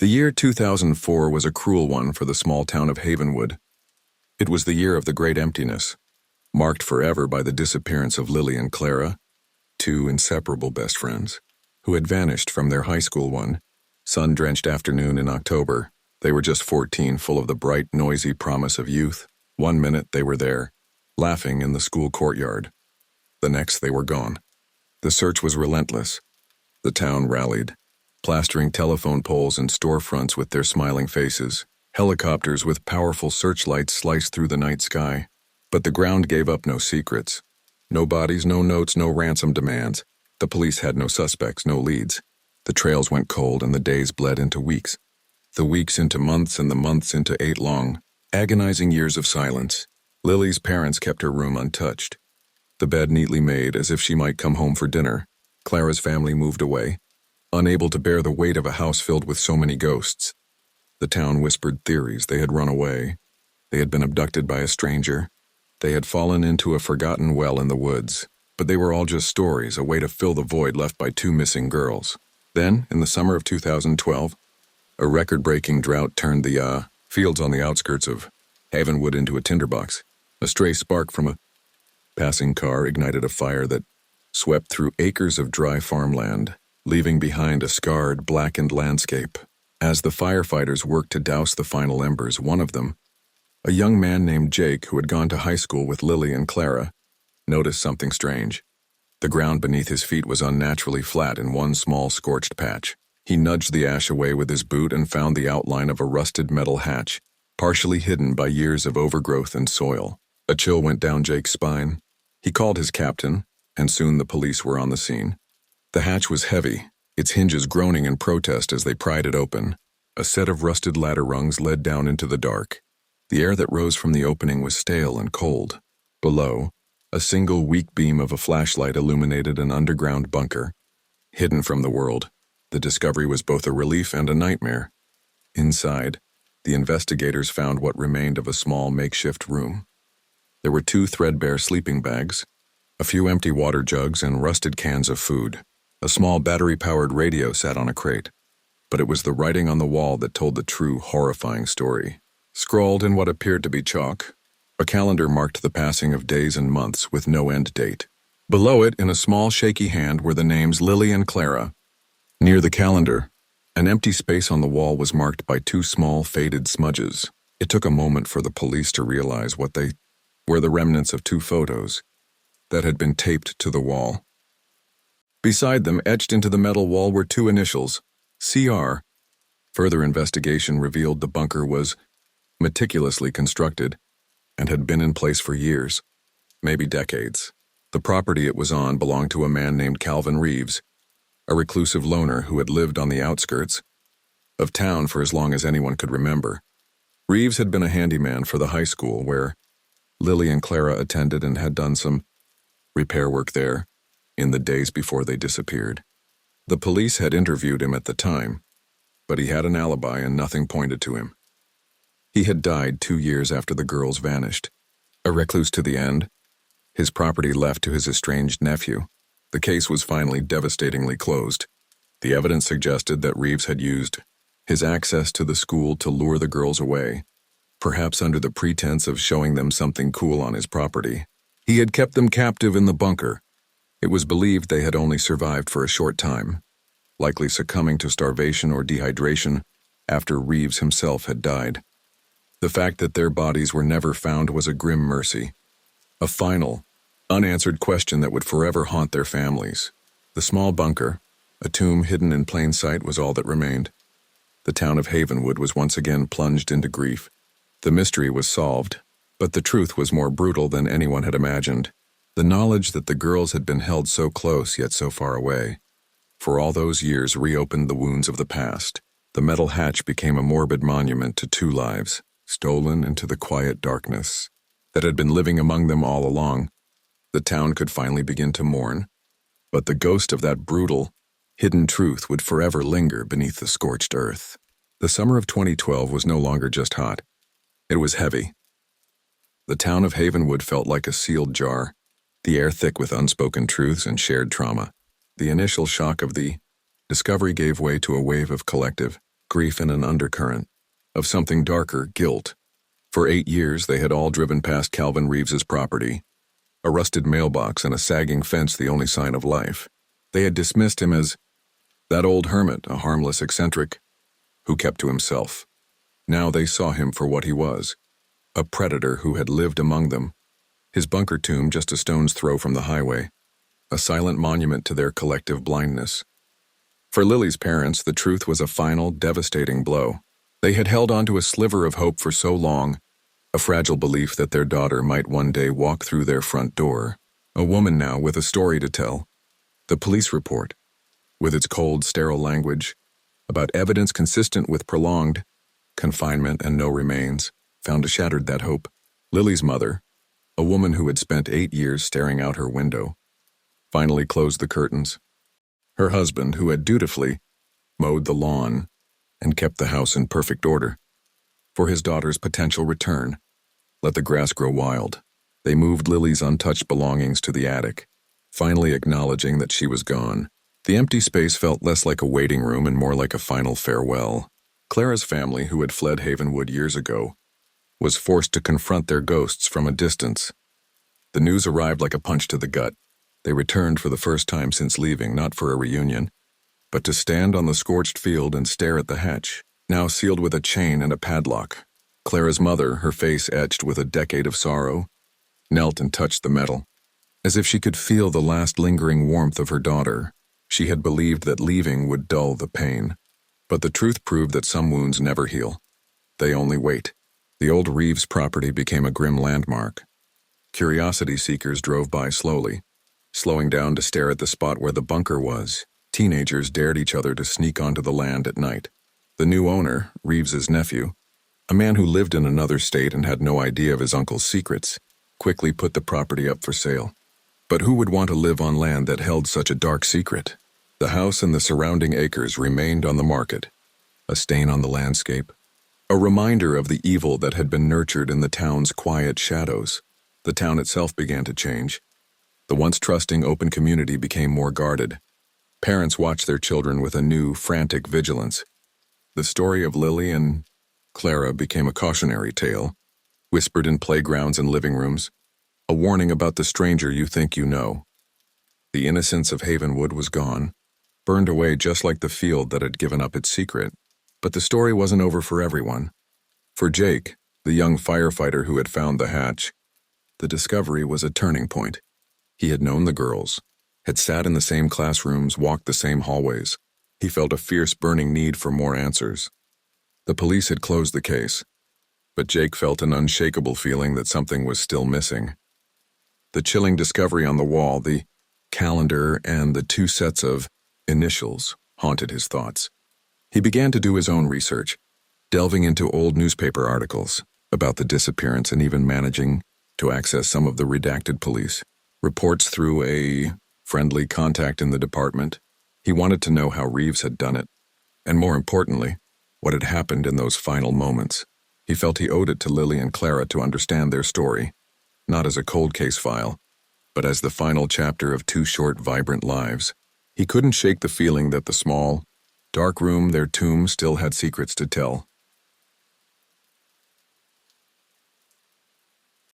The year 2004 was a cruel one for the small town of Havenwood. It was the year of the Great Emptiness, marked forever by the disappearance of Lily and Clara, two inseparable best friends, who had vanished from their high school one sun-drenched afternoon in October. They were just 14, full of the bright, noisy promise of youth. One minute they were there, laughing in the school courtyard. The next they were gone. The search was relentless. The town rallied, plastering telephone poles and storefronts with their smiling faces. Helicopters with powerful searchlights sliced through the night sky. But the ground gave up no secrets. No bodies, no notes, no ransom demands. The police had no suspects, no leads. The trails went cold and the days bled into weeks. The weeks into months and the months into 8 long, agonizing years of silence. Lily's parents kept her room untouched, the bed neatly made as if she might come home for dinner. Clara's family moved away, unable to bear the weight of a house filled with so many ghosts. The town whispered theories. They had run away. They had been abducted by a stranger. They had fallen into a forgotten well in the woods. But they were all just stories, a way to fill the void left by 2 missing girls. Then, in the summer of 2012, a record-breaking drought turned the fields on the outskirts of Havenwood into a tinderbox. A stray spark from a passing car ignited a fire that swept through acres of dry farmland, leaving behind a scarred, blackened landscape. As the firefighters worked to douse the final embers, one of them, a young man named Jake who had gone to high school with Lily and Clara, noticed something strange. The ground beneath his feet was unnaturally flat in one small scorched patch. He nudged the ash away with his boot and found the outline of a rusted metal hatch, partially hidden by years of overgrowth and soil. A chill went down Jake's spine. He called his captain, and soon the police were on the scene. The hatch was heavy, its hinges groaning in protest as they pried it open. A set of rusted ladder rungs led down into the dark. The air that rose from the opening was stale and cold. Below, a single weak beam of a flashlight illuminated an underground bunker. Hidden from the world, the discovery was both a relief and a nightmare. Inside, the investigators found what remained of a small makeshift room. There were 2 threadbare sleeping bags, a few empty water jugs, and rusted cans of food. A small battery-powered radio sat on a crate, but it was the writing on the wall that told the true, horrifying story. Scrawled in what appeared to be chalk, a calendar marked the passing of days and months with no end date. Below it, in a small, shaky hand, were the names Lily and Clara. Near the calendar, an empty space on the wall was marked by 2 small, faded smudges. It took a moment for the police to realize what they were: the remnants of 2 photos that had been taped to the wall. Beside them, etched into the metal wall, were 2 initials, CR. Further investigation revealed the bunker was meticulously constructed and had been in place for years, maybe decades. The property it was on belonged to a man named Calvin Reeves, a reclusive loner who had lived on the outskirts of town for as long as anyone could remember. Reeves had been a handyman for the high school where Lily and Clara attended and had done some repair work there in the days before they disappeared. The police had interviewed him at the time, but he had an alibi and nothing pointed to him. He had died 2 years after the girls vanished. A recluse to the end, his property left to his estranged nephew. The case was finally devastatingly closed. The evidence suggested that Reeves had used his access to the school to lure the girls away, perhaps under the pretense of showing them something cool on his property. He had kept them captive in the bunker. It was believed they had only survived for a short time, likely succumbing to starvation or dehydration after Reeves himself had died. The fact that their bodies were never found was a grim mercy, a final, unanswered question that would forever haunt their families. The small bunker, a tomb hidden in plain sight, was all that remained. The town of Havenwood was once again plunged into grief. The mystery was solved, but the truth was more brutal than anyone had imagined. The knowledge that the girls had been held so close yet so far away, for all those years, reopened the wounds of the past. The metal hatch became a morbid monument to 2 lives, stolen into the quiet darkness that had been living among them all along. The town could finally begin to mourn, but the ghost of that brutal, hidden truth would forever linger beneath the scorched earth. The summer of 2012 was no longer just hot. It was heavy. The town of Havenwood felt like a sealed jar, the air thick with unspoken truths and shared trauma. The initial shock of the discovery gave way to a wave of collective grief and an undercurrent of something darker, guilt. For 8 years, they had all driven past Calvin Reeves's property, a rusted mailbox and a sagging fence the only sign of life. They had dismissed him as that old hermit, a harmless eccentric who kept to himself. Now they saw him for what he was, a predator who had lived among them, his bunker tomb just a stone's throw from the highway, a silent monument to their collective blindness. For Lily's parents, the truth was a final, devastating blow. They had held on to a sliver of hope for so long, a fragile belief that their daughter might one day walk through their front door, a woman now with a story to tell. The police report, with its cold, sterile language, about evidence consistent with prolonged confinement and no remains, found shattered that hope. Lily's mother, a woman who had spent 8 years staring out her window, finally closed the curtains. Her husband, who had dutifully mowed the lawn and kept the house in perfect order, for his daughter's potential return, let the grass grow wild. They moved Lily's untouched belongings to the attic, finally acknowledging that she was gone. The empty space felt less like a waiting room and more like a final farewell. Clara's family, who had fled Havenwood years ago, was forced to confront their ghosts from a distance. The news arrived like a punch to the gut. They returned for the first time since leaving, not for a reunion, but to stand on the scorched field and stare at the hatch, now sealed with a chain and a padlock. Clara's mother, her face etched with a decade of sorrow, knelt and touched the metal, as if she could feel the last lingering warmth of her daughter. She had believed that leaving would dull the pain, but the truth proved that some wounds never heal. They only wait. The old Reeves property became a grim landmark. Curiosity seekers drove by slowly, slowing down to stare at the spot where the bunker was. Teenagers dared each other to sneak onto the land at night. The new owner, Reeves's nephew, a man who lived in another state and had no idea of his uncle's secrets, quickly put the property up for sale. But who would want to live on land that held such a dark secret? The house and the surrounding acres remained on the market, a stain on the landscape, a reminder of the evil that had been nurtured in the town's quiet shadows. The town itself began to change. The once trusting open community became more guarded. Parents watched their children with a new, frantic vigilance. The story of Lily and Clara became a cautionary tale, whispered in playgrounds and living rooms, a warning about the stranger you think you know. The innocence of Havenwood was gone, burned away just like the field that had given up its secret. But the story wasn't over for everyone. For Jake, the young firefighter who had found the hatch, the discovery was a turning point. He had known the girls, had sat in the same classrooms, walked the same hallways. He felt a fierce burning need for more answers. The police had closed the case, but Jake felt an unshakable feeling that something was still missing. The chilling discovery on the wall, the calendar, and the 2 sets of initials haunted his thoughts. He began to do his own research, delving into old newspaper articles about the disappearance and even managing to access some of the redacted police reports through a friendly contact in the department. He wanted to know how Reeves had done it, and more importantly, what had happened in those final moments. He felt he owed it to Lily and Clara to understand their story, not as a cold case file, but as the final chapter of 2 short, vibrant lives. He couldn't shake the feeling that the small, dark room, their tomb, still had secrets to tell.